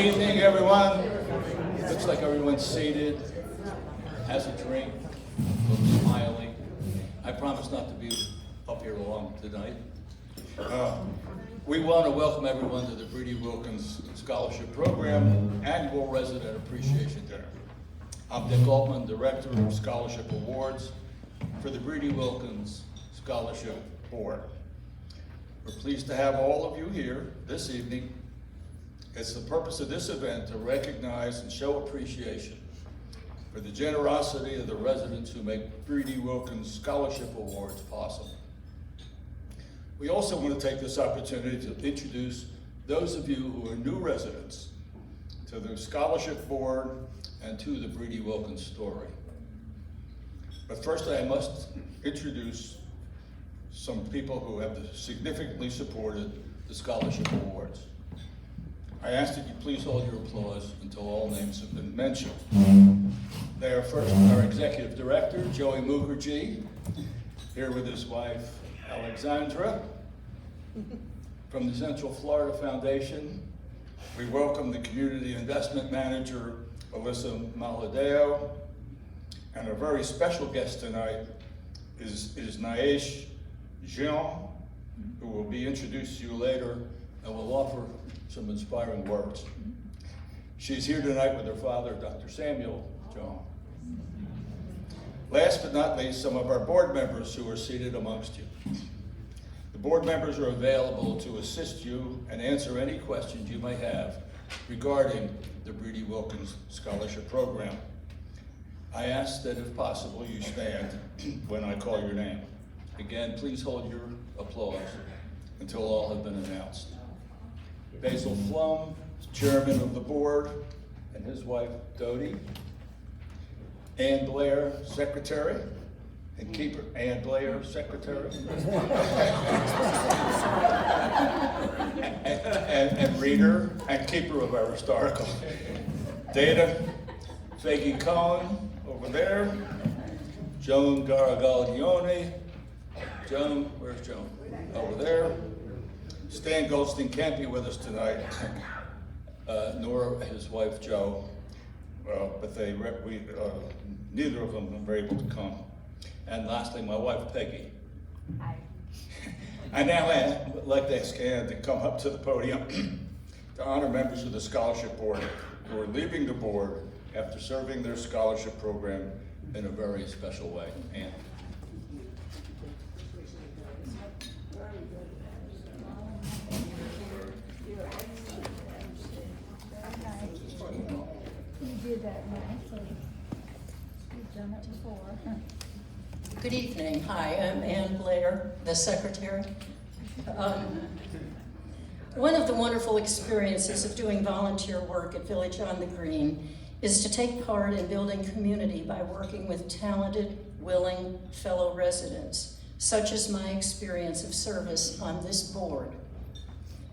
evening, everyone. Looks like everyone's seated, has a drink, looks smiling. I promise not to be up here long tonight. We want to welcome everyone to the Brede-Wilkins Scholarship Program Annual Resident Appreciation Dinner. I'm Dick Altman, Director of Scholarship Awards for the Brede-Wilkins Scholarship Board. We're pleased to have all of you here this evening. It's the purpose of this event to recognize and show appreciation for the generosity of the residents who make Brede-Wilkins Scholarship Awards possible. We also want to take this opportunity to introduce those of you who are new residents to the Scholarship Board and to the Brede-Wilkins story. But first I must introduce some people who have significantly supported the Scholarship Awards. I ask that you please hold your applause until all names have been mentioned. They are first our Executive Director, Joey Mukherjee, here with his wife, Alexandra. From the Central Florida Foundation, we welcome the Community Investment Manager, Alyssa Maladeo. And a very special guest tonight is Naesh Jean, who will be introduced to you later and will offer some inspiring words. She's here tonight with her father, Dr. Samuel Jean. Last but not least, some of our board members who are seated amongst you. The board members are available to assist you and answer any questions you may have regarding the Brede-Wilkins Scholarship Program. I ask that if possible you stand when I call your name. Again, please hold your applause until all have been announced. Basil Flum, Chairman of the Board, and his wife, Dodie. Ann Blair, Secretary, and Keeper. Ann Blair, Secretary. and Reader, and Keeper of our Historical Data. Faggy Cohen, over there. Joan Garagaldione. Joan, where's Joan? Over there. Stan Goldstein can't be with us tonight, nor his wife Joe, but neither of them were able to come. And lastly, my wife Peggy. Hi. I now would like to ask Ann to come up to the podium to honor members of the Scholarship Board who are leaving the board after serving their scholarship program in a very special way. Ann. Good evening. Hi, I'm Ann Blair, the Secretary. One of the wonderful experiences of doing volunteer work at Village on the Green is to take part in building community by working with talented, willing fellow residents, such as my experience of service on this board.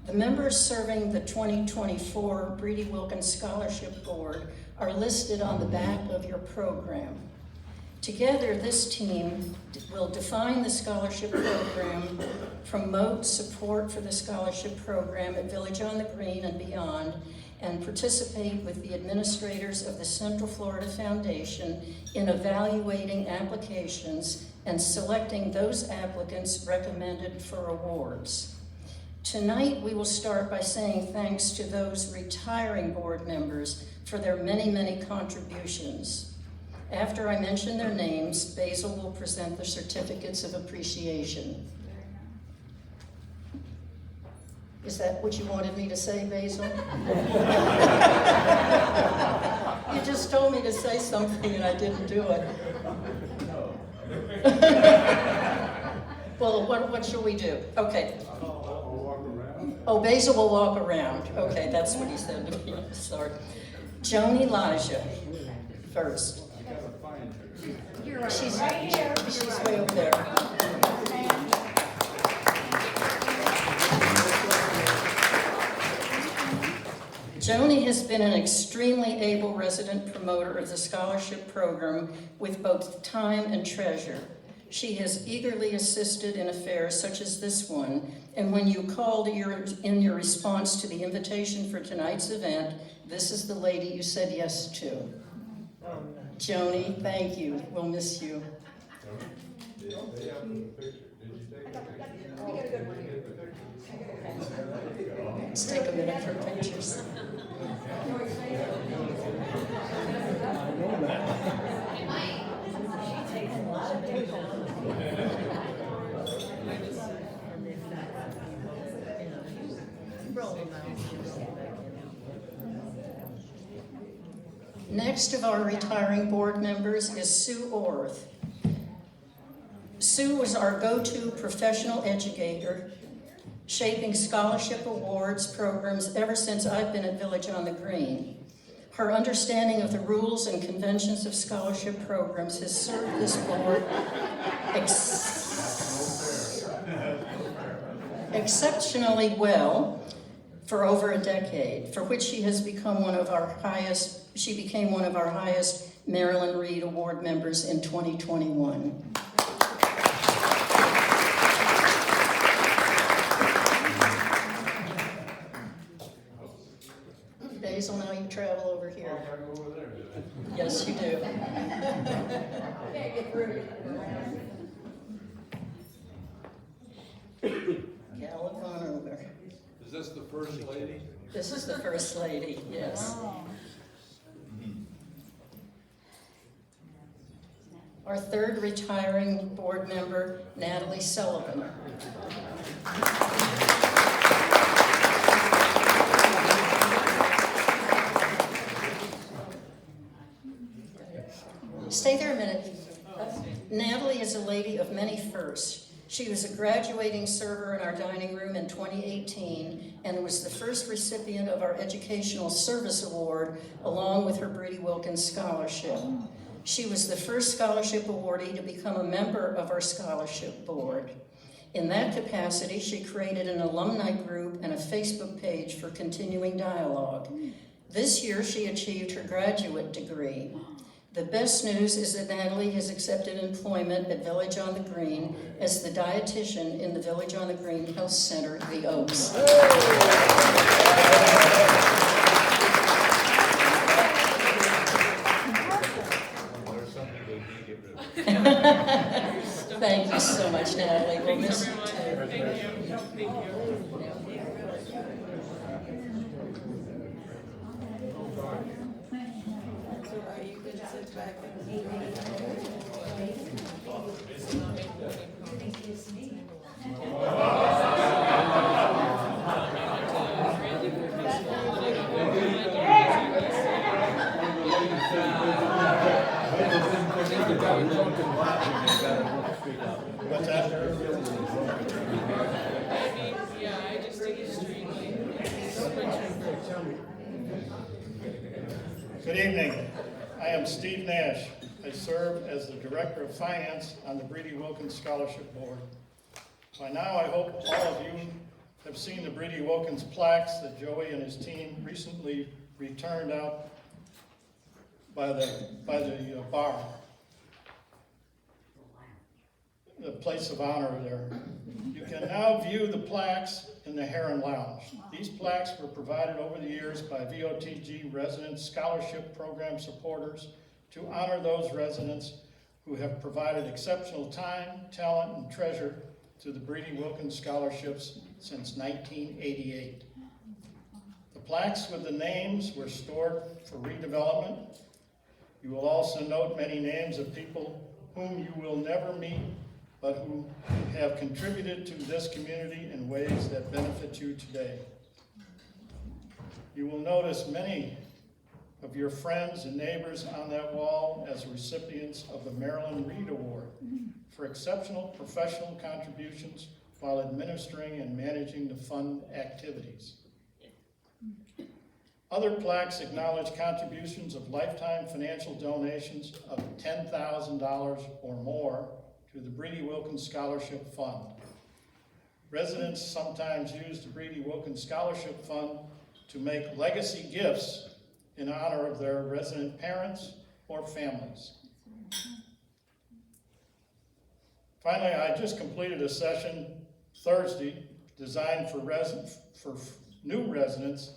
The members serving the 2024 Brede-Wilkins Scholarship Board are listed on the back of your program. Together, this team will define the scholarship program, promote support for the scholarship program at Village on the Green and beyond, and participate with the administrators of the Central Florida Foundation in evaluating applications and selecting those applicants recommended for awards. Tonight, we will start by saying thanks to those retiring board members for their many, many contributions. After I mention their names, Basil will present the certificates of appreciation. Is that what you wanted me to say, Basil? You just told me to say something and I didn't do it. Well, what shall we do? Okay. Oh, Basil will walk around. Okay, that's what he said to me. Sorry. Joan Elijah, first. She's way over there. Joni has been an extremely able resident promoter of the scholarship program with both time and treasure. She has eagerly assisted in affairs such as this one, and when you called in your response to the invitation for tonight's event, this is the lady you said yes to. Joni, thank you. We'll miss you. Let's take a minute for pictures. Next of our retiring board members is Sue Orth. Sue was our go-to professional educator, shaping scholarship awards programs ever since I've been at Village on the Green. Her understanding of the rules and conventions of scholarship programs has served this board exceptionally well for over a decade, for which she has become one of our highest, she became one of our highest Marilyn Reed Award members in 2021. Basil, now you travel over here. Yes, you do. Gallop on over. Is this the first lady? This is the first lady, yes. Our third retiring board member, Natalie Sullivan. Stay there a minute. Natalie is a lady of many firsts. She was a graduating server in our dining room in 2018 and was the first recipient of our Educational Service Award along with her Brede-Wilkins scholarship. She was the first scholarship awardee to become a member of our scholarship board. In that capacity, she created an alumni group and a Facebook page for continuing dialogue. This year, she achieved her graduate degree. The best news is that Natalie has accepted employment at Village on the Green as the dietitian in the Village on the Green Health Center, The Oaks. Thank you so much, Natalie. We'll miss you too. Thank you. Thank you. What's that? Yeah, I just did it strangely. Good evening. I am Steve Nash. I serve as the Director of Finance on the Brede-Wilkins Scholarship Board. By now, I hope all of you have seen the Brede-Wilkins plaques that Joey and his team recently returned out by the bar, the place of honor there. You can now view the plaques in the Heron Lounge. These plaques were provided over the years by VOTG resident scholarship program supporters to honor those residents who have provided exceptional time, talent, and treasure to the Brede-Wilkins scholarships since 1988. The plaques with the names were stored for redevelopment. You will also note many names of people whom you will never meet, but who have contributed to this community in ways that benefit you today. You will notice many of your friends and neighbors on that wall as recipients of the Marilyn Reed Award for exceptional professional contributions while administering and managing the fund activities. Other plaques acknowledge contributions of lifetime financial donations of $10,000 or more to the Brede-Wilkins Scholarship Fund. Residents sometimes use the Brede-Wilkins Scholarship Fund to make legacy gifts in honor of their resident parents or families. Finally, I just completed a session Thursday designed for new residents.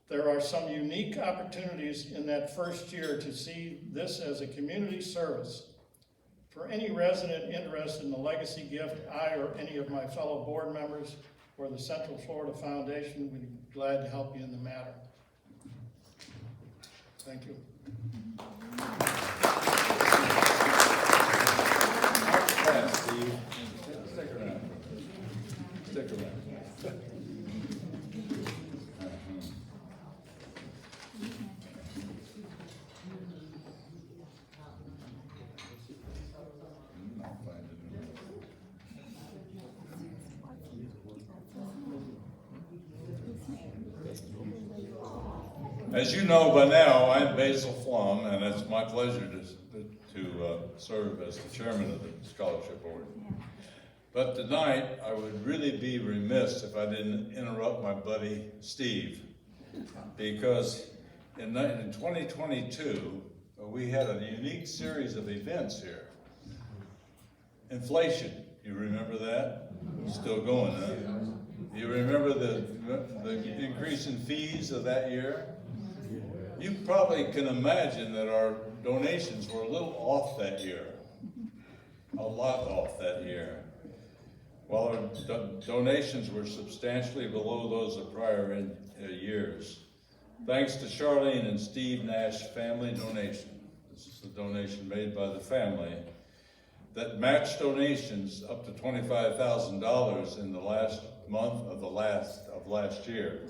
There are some unique opportunities in that first year to see this as a community service. For any resident interested in the legacy gift, I or any of my fellow board members or the Central Florida Foundation would be glad to help you in the matter. Thank you. Thanks, Steve. Stick around. Stick around. As you know by now, I'm Basil Flum, and it's my pleasure to serve as the chairman of the Scholarship Board. But tonight, I would really be remiss if I didn't interrupt my buddy Steve, because in 2022, we had a unique series of events here. Inflation, you remember that? Still going, huh? You remember the increase in fees of that year? You probably can imagine that our donations were a little off that year, a lot off that year. While our donations were substantially below those of prior years. Thanks to Charlene and Steve Nash family donation. This is a donation made by the family that matched donations up to $25,000 in the last month of last year.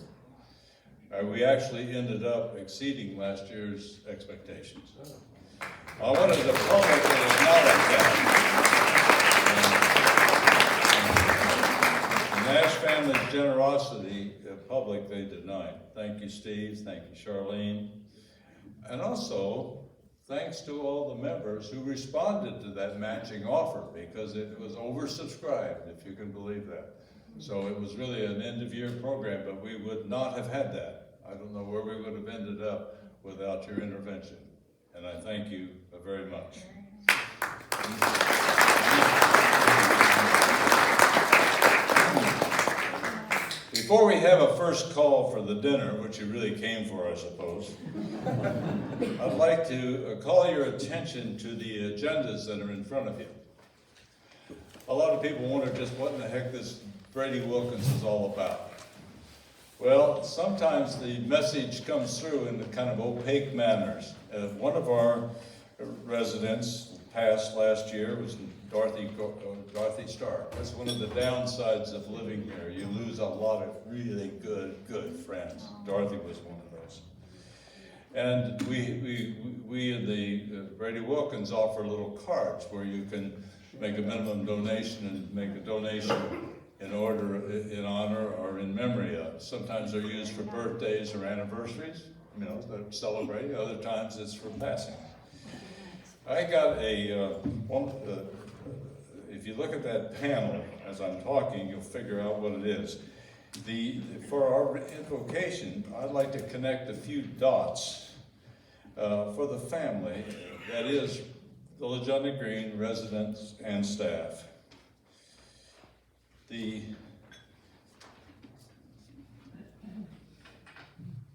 We actually ended up exceeding last year's expectations. I wanted to publicly acknowledge that. The Nash family's generosity, publicly denied. Thank you, Steve. Thank you, Charlene. And also, thanks to all the members who responded to that matching offer, because it was oversubscribed, if you can believe that. So it was really an end-of-year program, but we would not have had that. I don't know where we would have ended up without your intervention. And I thank you very much. Before we have a first call for the dinner, which you really came for, I suppose, I'd like to call your attention to the agendas that are in front of you. A lot of people wonder just what in the heck this Brede-Wilkins is all about. Well, sometimes the message comes through in the kind of opaque manners. One of our residents passed last year was Dorothy Stark. That's one of the downsides of living here. You lose a lot of really good friends. Dorothy was one of those. And we in the Brede-Wilkins offer little cards where you can make a minimum donation and make a donation in honor or in memory of. Sometimes they're used for birthdays or anniversaries, you know, that celebrate. Other times it's for passing. I got if you look at that panel as I'm talking, you'll figure out what it is. For our invocation, I'd like to connect a few dots for the family, that is Village on the Green residents and staff. We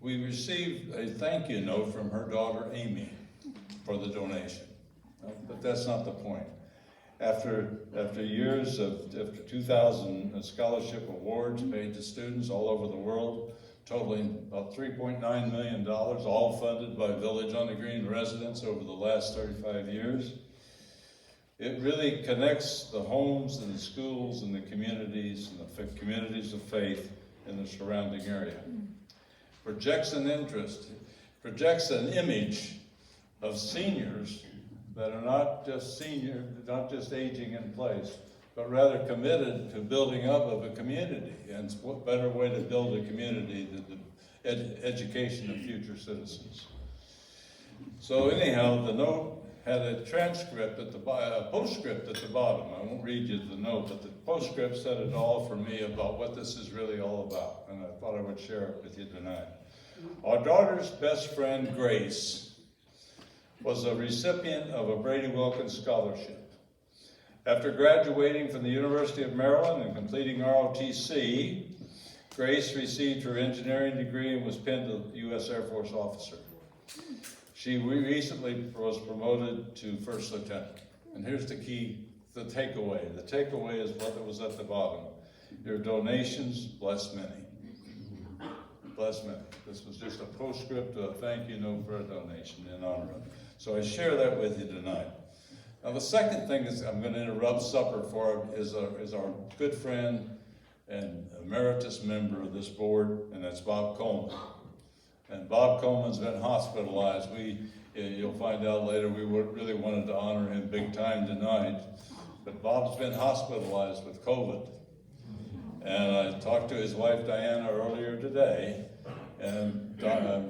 received a thank you note from her daughter Amy for the donation, but that's not the point. After 2,000 scholarship awards paid to students all over the world, totaling about $3.9 million, all funded by Village on the Green residents over the last 35 years. It really connects the homes and the schools and the communities and the communities of faith in the surrounding area. Projects an image of seniors that are not just aging in place, but rather committed to building up of a community. And what better way to build a community than the education of future citizens? So anyhow, the note had a transcript a postscript at the bottom. I won't read you the note, but the postscript said it all for me about what this is really all about, and I thought I would share it with you tonight. Our daughter's best friend, Grace, was a recipient of a Brede-Wilkins scholarship. After graduating from the University of Maryland and completing ROTC, Grace received her engineering degree and was pinned a U.S. Air Force officer. She recently was promoted to first lieutenant. And here's the key, the takeaway. The takeaway is what was at the bottom. Your donations bless many. Bless many. This was just a postscript, a thank you note for a donation in honor of it. So I share that with you tonight. Now the second thing is I'm going to interrupt supper for is our good friend and emeritus member of this board, and that's Bob Coleman. And Bob Coleman's been hospitalized. You'll find out later, we really wanted to honor him big time tonight, but Bob's been hospitalized with COVID. And I talked to his wife Diana earlier today, and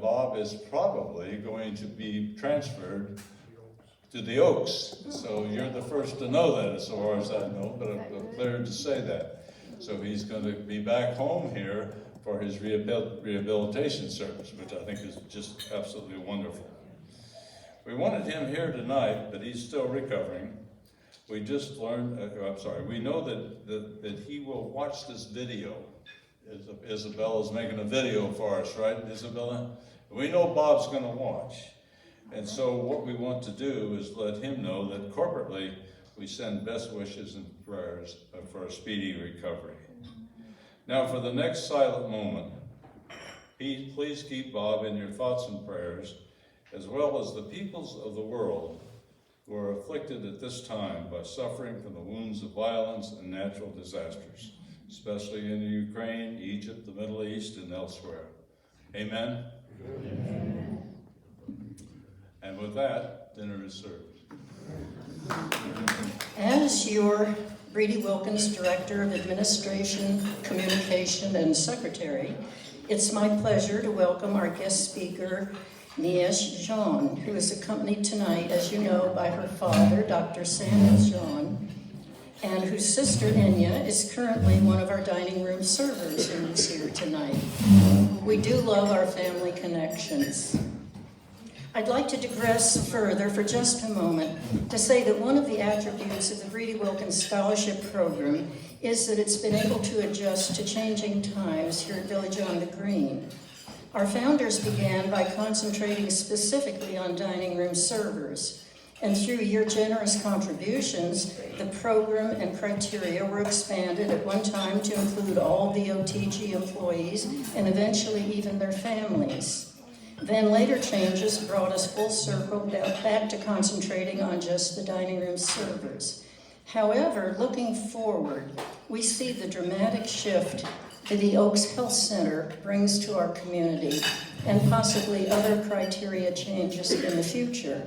Bob is probably going to be transferred to the Oaks. So you're the first to know that as far as I know, but I'm cleared to say that. So he's going to be back home here for his rehabilitation service, which I think is just absolutely wonderful. We wanted him here tonight, but he's still recovering. We just learned, we know that he will watch this video. Isabella's making a video for us, right, Isabella? We know Bob's going to watch. And so what we want to do is let him know that corporately we send best wishes and prayers for a speedy recovery. Now for the next silent moment, please keep Bob in your thoughts and prayers, as well as the peoples of the world who are afflicted at this time by suffering from the wounds of violence and natural disasters, especially in Ukraine, Egypt, the Middle East, and elsewhere. Amen? Amen. And with that, dinner is served. As your Brede-Wilkins Director of Administration, Communication, and Secretary, it's my pleasure to welcome our guest speaker, Niesh Jean, who is accompanied tonight, as you know, by her father, Dr. Samuel Jean, and whose sister, Enya, is currently one of our dining room servers who is here tonight. We do love our family connections. I'd like to digress further for just a moment to say that one of the attributes of the Brede-Wilkins Scholarship Program is that it's been able to adjust to changing times here at Village on the Green. Our founders began by concentrating specifically on dining room servers, and through your generous contributions, the program and criteria were expanded at one time to include all VOTG employees and eventually even their families. Then later changes brought us full circle back to concentrating on just the dining room servers. However, looking forward, we see the dramatic shift that the Oaks Health Center brings to our community and possibly other criteria changes in the future.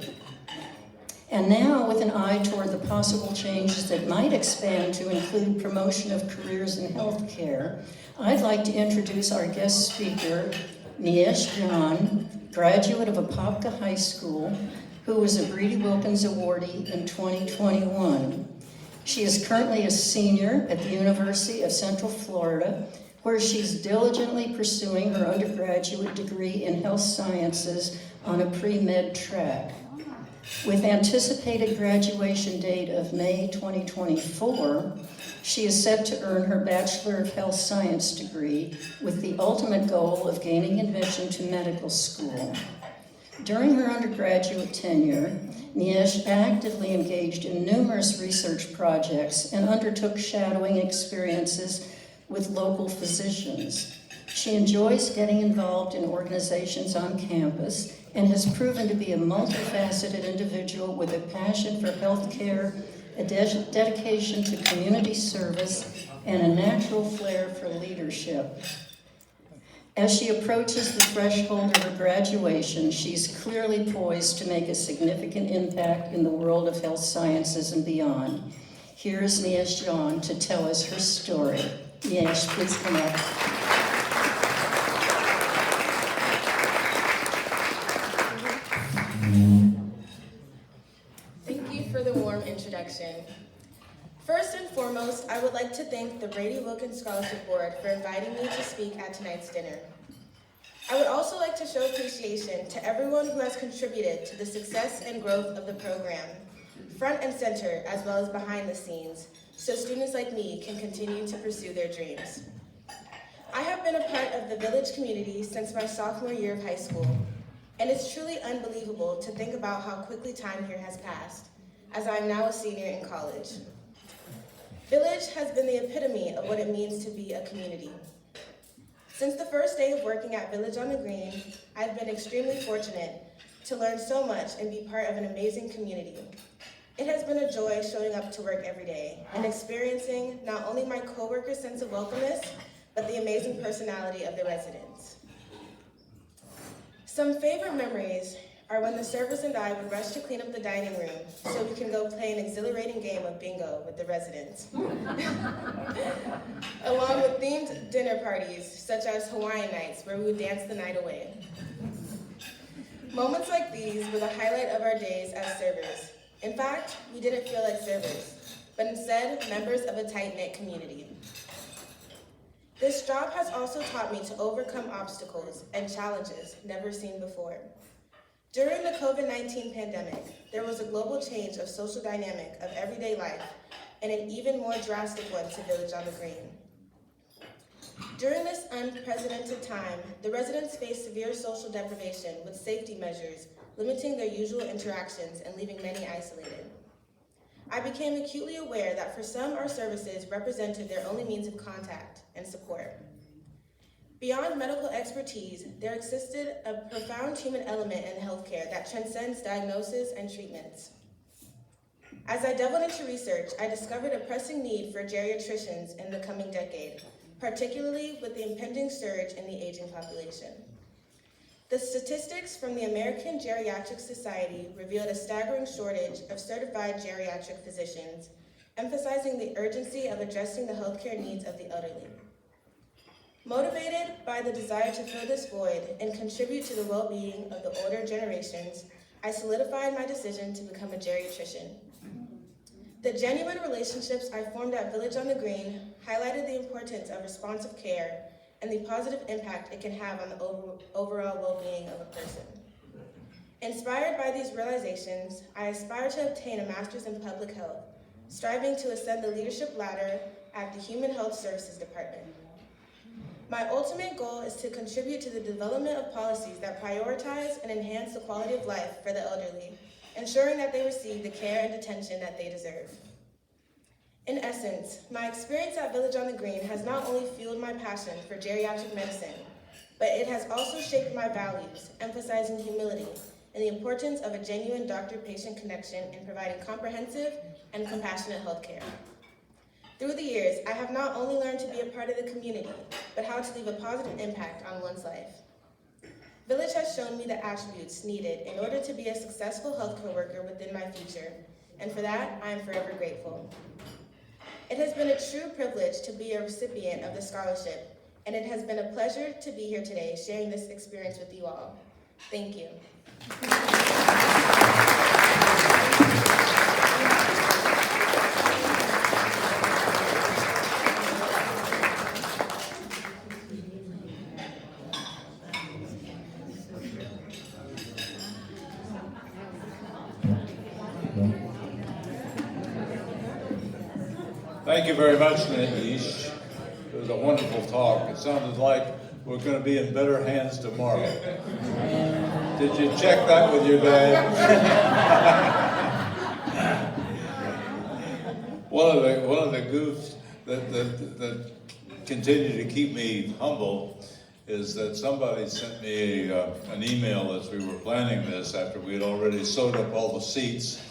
And now, with an eye toward the possible changes that might expand to include promotion of careers in healthcare, I'd like to introduce our guest speaker, Niesh Jean, graduate of Apopka High School, who was a Brede-Wilkins awardee in 2021. She is currently a senior at the University of Central Florida, where she's diligently pursuing her undergraduate degree in health sciences on a pre-med track. With anticipated graduation date of May 2024, she is set to earn her Bachelor of Health Science degree with the ultimate goal of gaining admission to medical school. During her undergraduate tenure, Niesh actively engaged in numerous research projects and undertook shadowing experiences with local physicians. She enjoys getting involved in organizations on campus and has proven to be a multifaceted individual with a passion for healthcare, a dedication to community service, and a natural flair for leadership. As she approaches the threshold of her graduation, she's clearly poised to make a significant impact in the world of health sciences and beyond. Here's Niesh Jean to tell us her story. Niesh, please come up. Thank you for the warm introduction. First and foremost, I would like to thank the Brede-Wilkins Scholarship Board for inviting me to speak at tonight's dinner. I would also like to show appreciation to everyone who has contributed to the success and growth of the program, front and center as well as behind the scenes, so students like me can continue to pursue their dreams. I have been a part of the Village community since my sophomore year of high school, and it's truly unbelievable to think about how quickly time here has passed, as I am now a senior in college. Village has been the epitome of what it means to be a community. Since the first day of working at Village on the Green, I've been extremely fortunate to learn so much and be part of an amazing community. It has been a joy showing up to work every day and experiencing not only my coworkers' sense of welcomeness, but the amazing personality of the residents. Some favorite memories are when the servers and I would rush to clean up the dining room so we can go play an exhilarating game of bingo with the residents. Along with themed dinner parties, such as Hawaiian nights, where we would dance the night away. Moments like these were the highlight of our days as servers. In fact, we didn't feel like servers, but instead members of a tight-knit community. This job has also taught me to overcome obstacles and challenges never seen before. During the COVID-19 pandemic, there was a global change of social dynamic of everyday life and an even more drastic one to Village on the Green. During this unprecedented time, the residents faced severe social deprivation with safety measures limiting their usual interactions and leaving many isolated. I became acutely aware that for some, our services represented their only means of contact and support. Beyond medical expertise, there existed a profound human element in healthcare that transcends diagnosis and treatments. As I delved into research, I discovered a pressing need for geriatricians in the coming decade, particularly with the impending surge in the aging population. The statistics from the American Geriatric Society revealed a staggering shortage of certified geriatric physicians, emphasizing the urgency of addressing the healthcare needs of the elderly. Motivated by the desire to fill this void and contribute to the well-being of the older generations, I solidified my decision to become a geriatrician. The genuine relationships I formed at Village on the Green highlighted the importance of responsive care and the positive impact it can have on the overall well-being of a person. Inspired by these realizations, I aspire to obtain a master's in public health, striving to ascend the leadership ladder at the Human Health Services Department. My ultimate goal is to contribute to the development of policies that prioritize and enhance the quality of life for the elderly, ensuring that they receive the care and attention that they deserve. In essence, my experience at Village on the Green has not only fueled my passion for geriatric medicine, but it has also shaped my values, emphasizing humility and the importance of a genuine doctor-patient connection in providing comprehensive and compassionate health care. Through the years, I have not only learned to be a part of the community, but how to leave a positive impact on one's life. Village has shown me the attributes needed in order to be a successful healthcare worker within my future, and for that, I am forever grateful. It has been a true privilege to be a recipient of the scholarship, and it has been a pleasure to be here today sharing this experience with you all. Thank you. Thank you very much, Nish. It was a wonderful talk. It sounded like we're going to be in better hands tomorrow. Did you check that with your dad? One of the goofs that continue to keep me humble is that somebody sent me an email as we were planning this after we had already sewed up all the seats,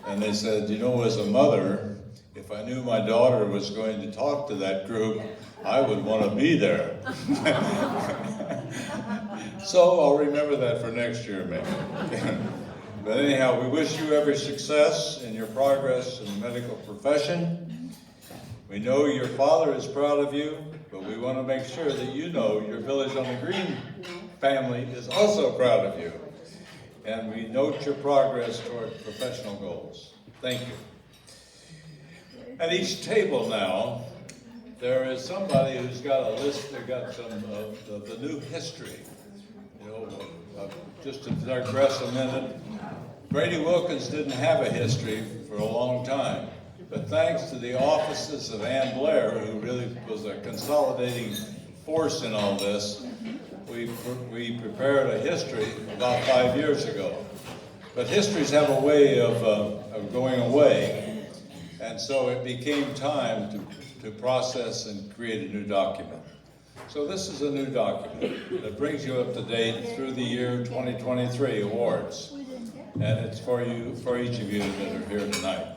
and they said, you know, as a mother, if I knew my daughter was going to talk to that group, I would want to be there. So I'll remember that for next year, maybe. But anyhow, we wish you every success in your progress in the medical profession. We know your father is proud of you, but we want to make sure that you know your Village on the Green family is also proud of you. And we note your progress toward professional goals. Thank you. At each table now, there is somebody who's got a list, they've got some of the new history. You know, just to digress a minute, Brede-Wilkins didn't have a history for a long time, but thanks to the offices of Ann Blair, who really was a consolidating force in all this, we prepared a history about 5 years ago. But histories have a way of going away, and so it became time to process and create a new document. So this is a new document that brings you up to date through the year 2023 awards. And it's for each of you that are here tonight.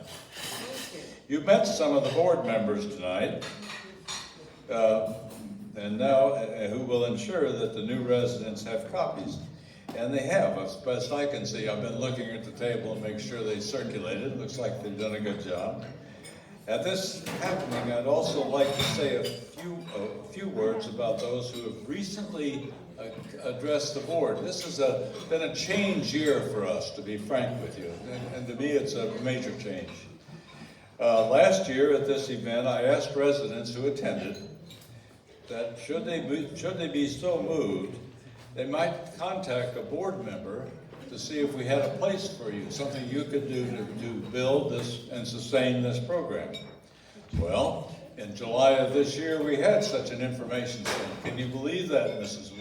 You've met some of the board members tonight, and now who will ensure that the new residents have copies. And they have, as best I can see. I've been looking at the table and make sure they circulated. Looks like they've done a good job. At this happening, I'd also like to say a few words about those who have recently addressed the board. This has been a change year for us, to be frank with you, and to me it's a major change. Last year at this event, I asked residents who attended that should they be so moved, they might contact a board member to see if we had a place for you, something you could do to build this and sustain this program. Well, in July of this year, we had such an information center. Can you believe that, Mrs.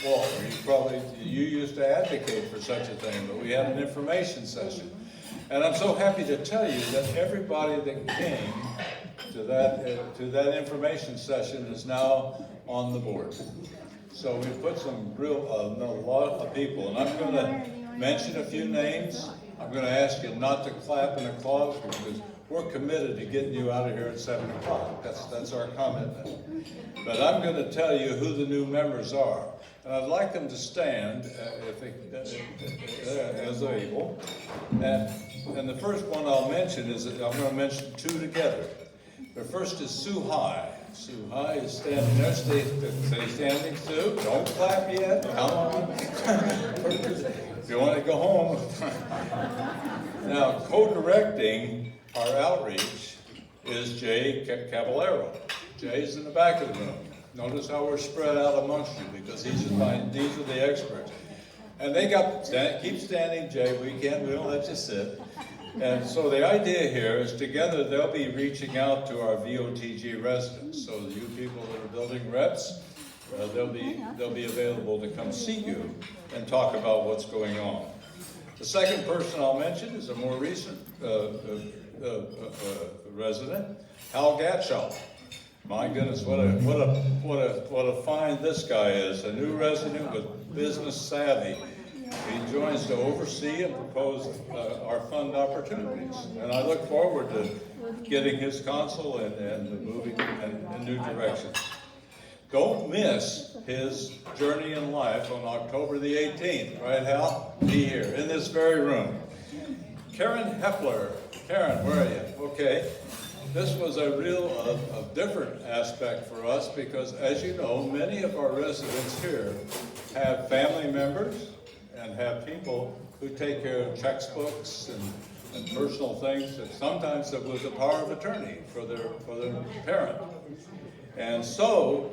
Walter? You used to advocate for such a thing, but we had an information session. And I'm so happy to tell you that everybody that came to that information session is now on the board. So we put some a lot of people, and I'm going to mention a few names. I'm going to ask you not to clap and applaud because we're committed to getting you out of here at 7 o'clock. That's our commitment. But I'm going to tell you who the new members are. And I'd like them to stand as able. And the first one I'll mention is that I'm going to mention two together. The first is Sue High. Sue High is standing there. Stay standing, Sue. Don't clap yet. Come on. If you want to go home. Now, co-directing our outreach is Jay Caballero. Jay's in the back of the room. Notice how we're spread out amongst you because these are the experts. And they keep standing, Jay. We don't let you sit. And so the idea here is together they'll be reaching out to our VOTG residents. So you people that are building reps, they'll be available to come see you and talk about what's going on. The second person I'll mention is a more recent resident, Hal Gatchall. My goodness, what a find this guy is. A new resident with business savvy. He joins to oversee and propose our fund opportunities. And I look forward to getting his counsel and moving in new directions. Don't miss his journey in life on October the 18th. Right, Hal? Be here in this very room. Karen Hepler. Karen, where are you? Okay. This was a different aspect for us because, as you know, many of our residents here have family members and have people who take care of textbooks and personal things that sometimes it was a power of attorney for their parent. And so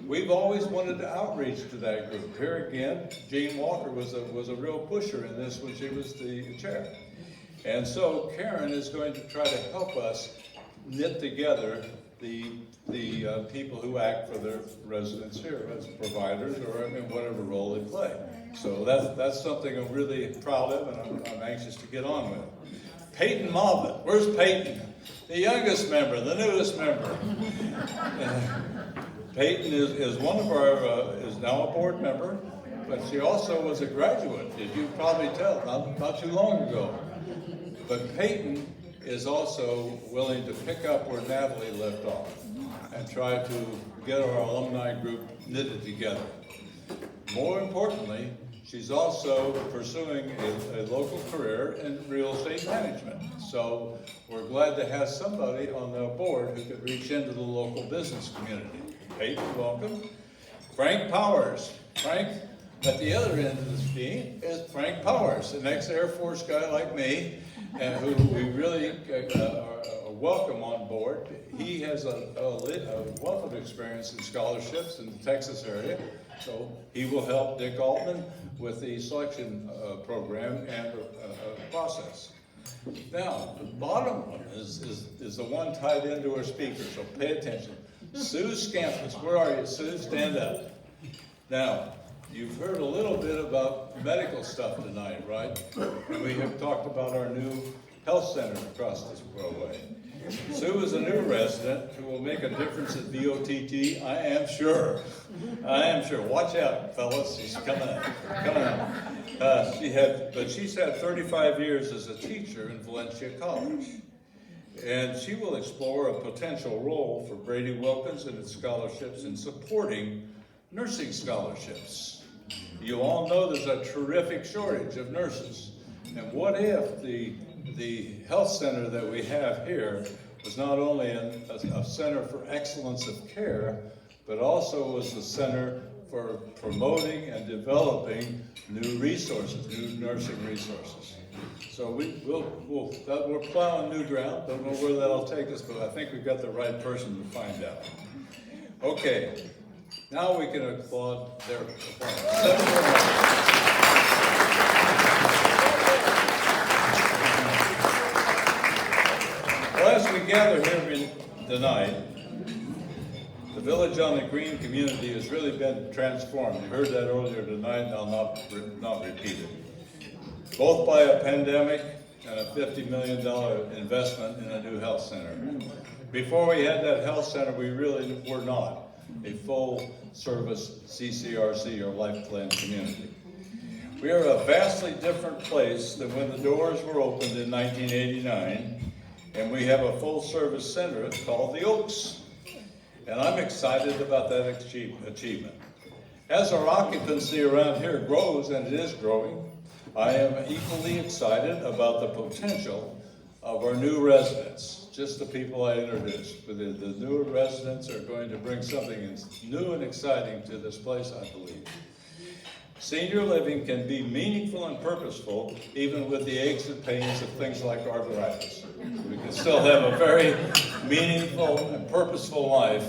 we've always wanted to outreach to that group. Here again, Jean Walker was a real pusher in this when she was the chair. And so Karen is going to try to help us knit together the people who act for their residents here as providers or in whatever role they play. So that's something I'm really proud of and I'm anxious to get on with. Peyton Mobbett. Where's Peyton? The youngest member, the newest member. Peyton is one of our, is now a board member, but she also was a graduate, as you probably tell, not too long ago. But Peyton is also willing to pick up where Natalie left off and try to get our alumni group knitted together. More importantly, she's also pursuing a local career in real estate management. So we're glad to have somebody on the board who could reach into the local business community. Peyton, welcome. Frank Powers. Frank, at the other end of the scheme is Frank Powers, an ex-Air Force guy like me, and who we really are welcome on board. He has a wealth of experience in scholarships in the Texas area, so he will help Dick Altman with the selection program and process. Now, the bottom one is the one tied into our speaker, so pay attention. Sue Scampus, where are you, Sue? Stand up. Now, you've heard a little bit about medical stuff tonight, right? And we have talked about our new health center across this way. Sue is a new resident who will make a difference at VOTT, I am sure. I am sure. Watch out, fellas. She's coming out. Coming out. She's had 35 years as a teacher in Valencia College. And she will explore a potential role for Brede-Wilkins and its scholarships in supporting nursing scholarships. You all know there's a terrific shortage of nurses. And what if the health center that we have here was not only a center for excellence of care, but also was a center for promoting and developing new resources, new nursing resources. So we're plowing new ground. Don't know where that'll take us, but I think we've got the right person to find out. Okay, now we can applaud their performance. Well, as we gather here tonight, the Village on the Green community has really been transformed. You heard that earlier tonight, and I'll not repeat it. Both by a pandemic and a $50 million investment in a new health center. Before we had that health center, we really were not a full-service CCRC or life plan community. We are a vastly different place than when the doors were opened in 1989. And we have a full-service center called the Oaks. And I'm excited about that achievement. As our occupancy around here grows, and it is growing, I am equally excited about the potential of our new residents, just the people I introduced. But the newer residents are going to bring something new and exciting to this place, I believe. Senior living can be meaningful and purposeful, even with the aches and pains of things like arthritis. We can still have a very meaningful and purposeful life,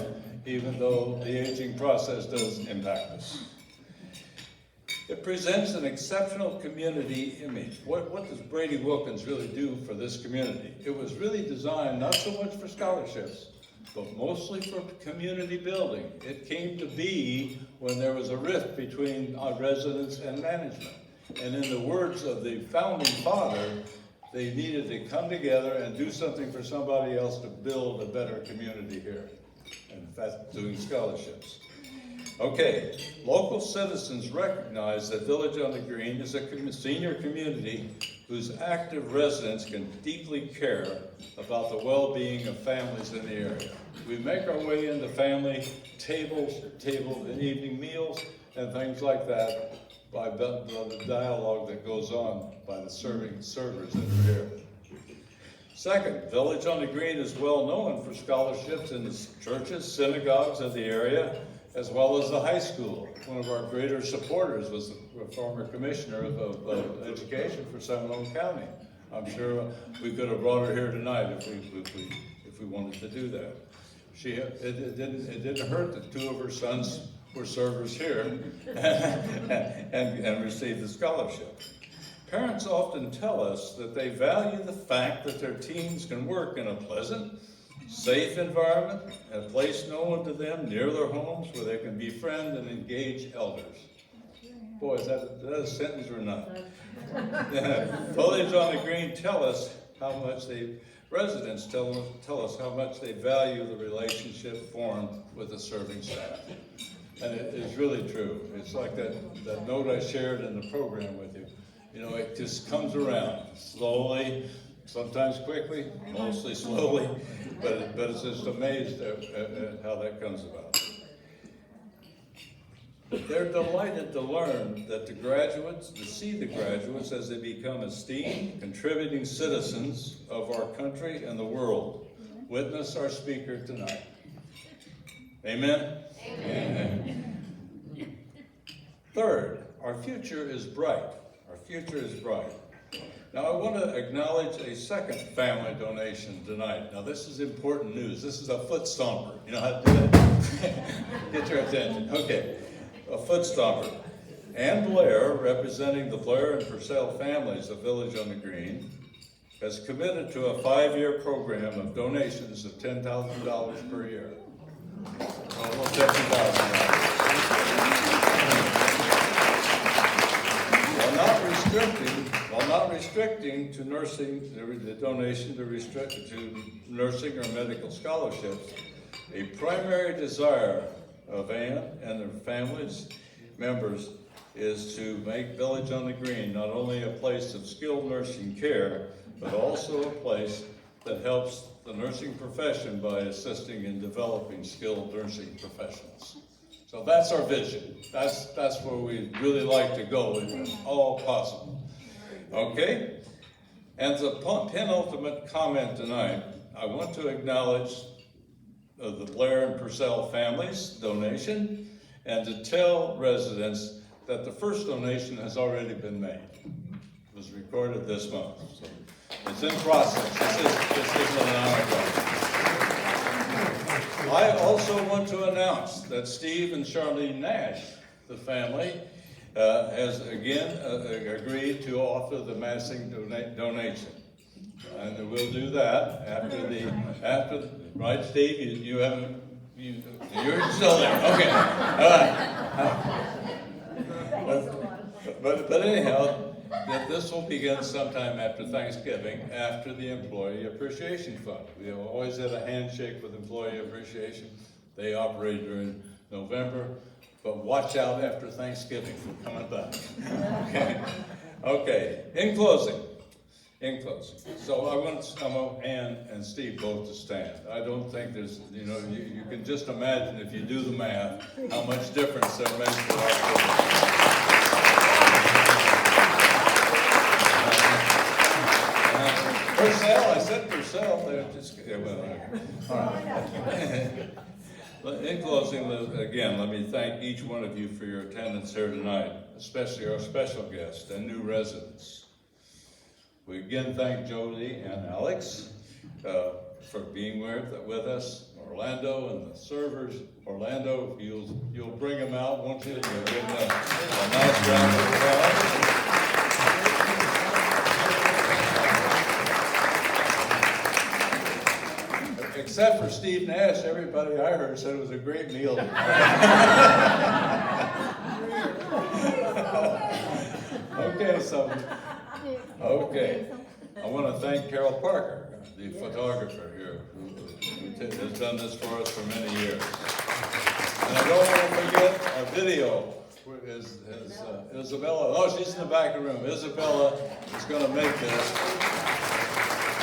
even though the aging process does impact us. It presents an exceptional community image. What does Brede-Wilkins really do for this community? It was really designed not so much for scholarships, but mostly for community building. It came to be when there was a rift between our residents and management. And in the words of the founding father, they needed to come together and do something for somebody else to build a better community here. And that's doing scholarships. Okay, local citizens recognize that Village on the Green is a senior community whose active residents can deeply care about the well-being of families in the area. We make our way into family tables and evening meals and things like that by the dialogue that goes on by the servers that are here. Second, Village on the Green is well known for scholarships in the churches, synagogues of the area, as well as the high school. One of our greater supporters was the former commissioner of education for Seminole County. I'm sure we could have brought her here tonight if we wanted to do that. It didn't hurt that two of her sons were servers here and received the scholarship. Parents often tell us that they value the fact that their teens can work in a pleasant, safe environment, a place known to them near their homes where they can befriend and engage elders. Boy, is that a sentence or not? Village on the Green tell us how much residents tell us how much they value the relationship formed with the serving staff. And it is really true. It's like that note I shared in the program with you. You know, it just comes around slowly, sometimes quickly, mostly slowly, but it's just amazed at how that comes about. They're delighted to learn that to see the graduates as they become esteemed, contributing citizens of our country and the world. Witness our speaker tonight. Amen? Amen. Third, our future is bright. Our future is bright. Now, I want to acknowledge a second family donation tonight. Now, this is important news. This is a foot stomper. You know how to do that? Get your attention. Okay, a foot stomper. Ann Blair, representing the Blair and Purcell families of Village on the Green, has committed to a 5-year program of donations of $10,000 per year. Almost $50,000. While not restricting to nursing, the donation to restrict to nursing or medical scholarships, a primary desire of Ann and their families members is to make Village on the Green not only a place of skilled nursing care, but also a place that helps the nursing profession by assisting in developing skilled nursing professionals. So that's our vision. That's where we really like to go if all possible. Okay? And the penultimate comment tonight, I want to acknowledge the Blair and Purcell families' donation and to tell residents that the first donation has already been made. It was recorded this month. So it's in process. This isn't an hour. I also want to announce that Steve and Charlene Nash, the family, has again agreed to offer the matching donation. And we'll do that after right, Steve? You're still there. Okay. But anyhow, this will begin sometime after Thanksgiving, after the Employee Appreciation Fund. We have always had a handshake with Employee Appreciation. They operate during November, but watch out after Thanksgiving for coming back. Okay. In closing. So I want Ann and Steve both to stand. I don't think there's, you can just imagine if you do the math, how much difference that makes for our children. Purcell, I said Purcell, they're just, all right. In closing, again, let me thank each one of you for your attendance here tonight, especially our special guests and new residents. We again thank Jody and Alex for being with us, Orlando and the servers. Orlando, you'll bring them out, won't you? You'll give them a nice round of applause. Except for Steve Nash, everybody I heard said it was a great meal. Okay. I want to thank Carol Parker, the photographer here, who has done this for us for many years. And I don't want to forget our video. Is Isabella? Oh, she's in the back of the room. Isabella is going to make this.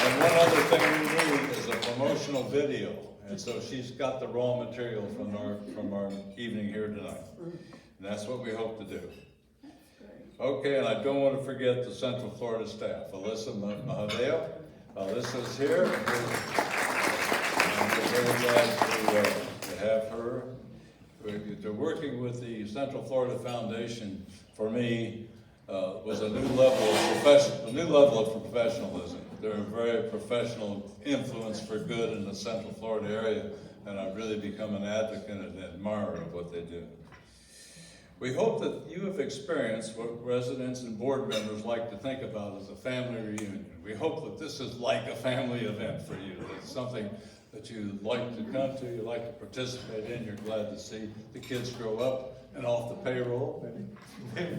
And one other thing we need is a promotional video. And so she's got the raw material from our evening here tonight. And that's what we hope to do. Okay, and I don't want to forget the Central Florida staff. Alyssa Mahadeo. Alyssa's here. And we're very glad to have her. They're working with the Central Florida Foundation, for me, was a new level of professionalism. They're a very professional influence for good in the Central Florida area, and I've really become an advocate and an admirer of what they do. We hope that you have experienced what residents and board members like to think about as a family reunion. We hope that this is like a family event for you. It's something that you like to come to, you like to participate in, you're glad to see the kids grow up and off the payroll. But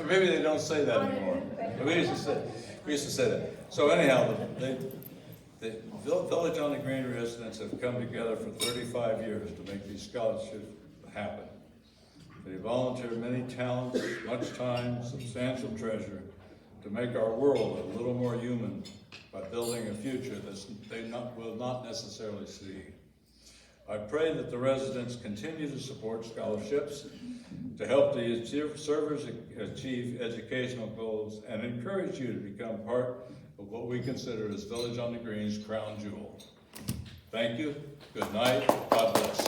maybe they don't say that anymore. But we used to say that. So anyhow, the Village on the Green residents have come together for 35 years to make these scholarships happen. They volunteer many talents, much time, substantial treasure to make our world a little more human by building a future that they will not necessarily see. I pray that the residents continue to support scholarships to help the servers achieve educational goals and encourage you to become part of what we consider as Village on the Green's crown jewel. Thank you. Good night. God bless.